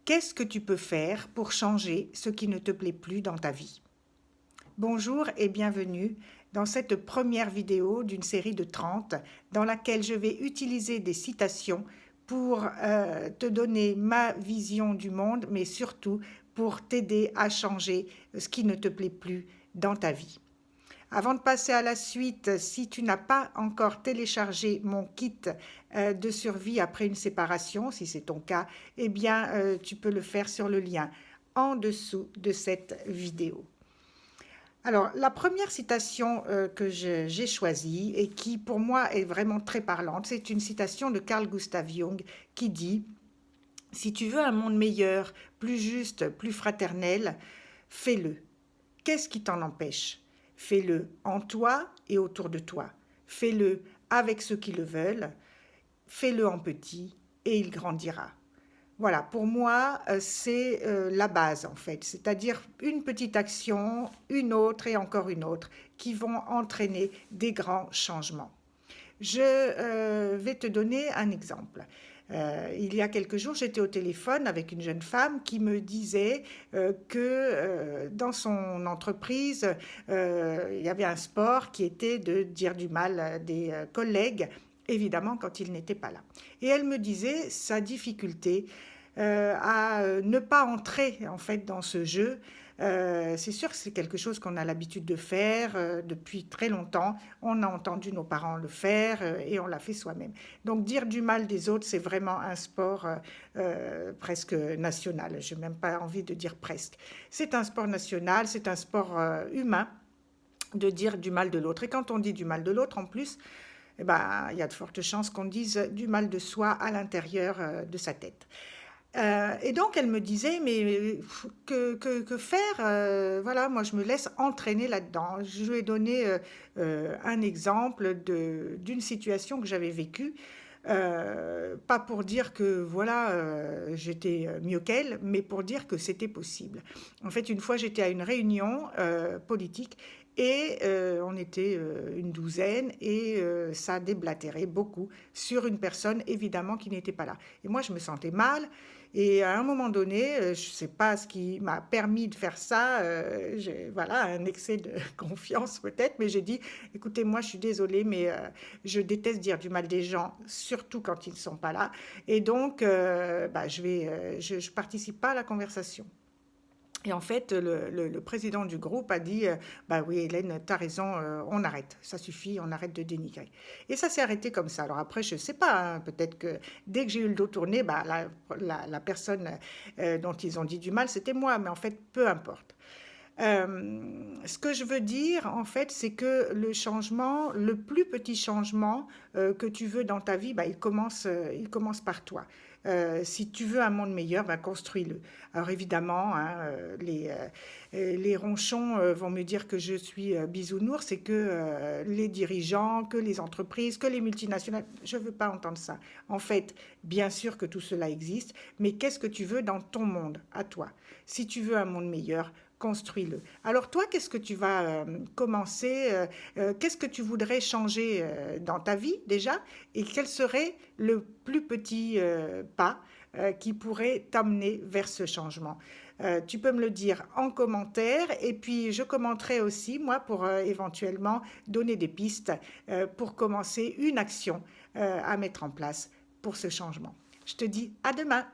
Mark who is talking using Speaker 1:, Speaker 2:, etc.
Speaker 1: Qu'est-ce que tu peux faire pour changer ce qui ne te plaît plus dans ta vie? Bonjour et bienvenue dans cette première vidéo d'une série de 30 dans laquelle je vais utiliser des citations pour te donner ma vision du monde, mais surtout pour t'aider à changer ce qui ne te plaît plus dans ta vie. Avant de passer à la suite, si tu n'as pas encore téléchargé mon kit de survie après une séparation, si c'est ton cas, eh bien, tu peux le faire sur le lien en dessous de cette vidéo. Alors, la première citation que j'ai choisie et qui pour moi est vraiment très parlante, c'est une citation de Carl Gustav Jung qui dit « Si tu veux un monde meilleur, plus juste, plus fraternel, fais-le. Qu'est-ce qui t'en empêche ? Fais-le en toi et autour de toi. Fais-le avec ceux qui le veulent. Fais-le en petit et il grandira. » Voilà, pour moi, c'est la base en fait, c'est-à-dire une petite action, une autre et encore une autre, qui vont entraîner des grands changements. Je vais te donner un exemple. Il y a quelques jours, j'étais au téléphone avec une jeune femme qui me disait que dans son entreprise, il y avait un sport qui était de dire du mal des collègues, évidemment quand ils n'étaient pas là. Et elle me disait sa difficulté à ne pas entrer en fait dans ce jeu. C'est sûr que c'est quelque chose qu'on a l'habitude de faire depuis très longtemps. On a entendu nos parents le faire et on l'a fait soi-même. Donc dire du mal des autres, c'est vraiment un sport presque national. Je n'ai même pas envie de dire presque. C'est un sport national, c'est un sport humain de dire du mal de l'autre. Et quand on dit du mal de l'autre, en plus, eh ben, il y a de fortes chances qu'on dise du mal de soi à l'intérieur de sa tête. Et donc elle me disait mais que faire, voilà, moi je me laisse entraîner là-dedans. Je lui ai donné un exemple d'une situation que j'avais vécue, pas pour dire que voilà j'étais mieux qu'elle, mais pour dire que c'était possible. En fait, une fois j'étais à une réunion politique et on était une douzaine et ça déblatérait beaucoup sur une personne évidemment qui n'était pas là. Et moi je me sentais mal. Et à un moment donné, je ne sais pas ce qui m'a permis de faire ça, voilà, un excès de confiance peut-être, mais j'ai dit, écoutez, moi je suis désolée, mais je déteste dire du mal des gens, surtout quand ils ne sont pas là, et donc je participe pas à la conversation. Et en fait, le président du groupe a dit bah oui, Hélène, tu as raison, on arrête, ça suffit, on arrête de dénigrer. Et ça s'est arrêté comme ça. Alors après, je ne sais pas, hein, peut-être que dès que j'ai eu le dos tourné, bah, la personne dont ils ont dit du mal, c'était moi, mais en fait, peu importe. Ce que je veux dire, en fait, c'est que le changement, le plus petit changement que tu veux dans ta vie, bah, il commence par toi. Si tu veux un monde meilleur, bah, construis-le. Alors évidemment, hein, les ronchons vont me dire que je suis bisounours, c'est que les dirigeants, que les entreprises, que les multinationales, je ne veux pas entendre ça. En fait, bien sûr que tout cela existe, mais qu'est-ce que tu veux dans ton monde, à toi? Si tu veux un monde meilleur, construis-le. Alors toi, qu'est-ce que tu vas commencer qu'est-ce que tu voudrais changer dans ta vie déjà? Et quel serait le plus petit pas qui pourrait t'amener vers ce changement? Tu peux me le dire en commentaire et puis je commenterai aussi, moi, pour éventuellement donner des pistes pour commencer une action à mettre en place pour ce changement. Je te dis à demain!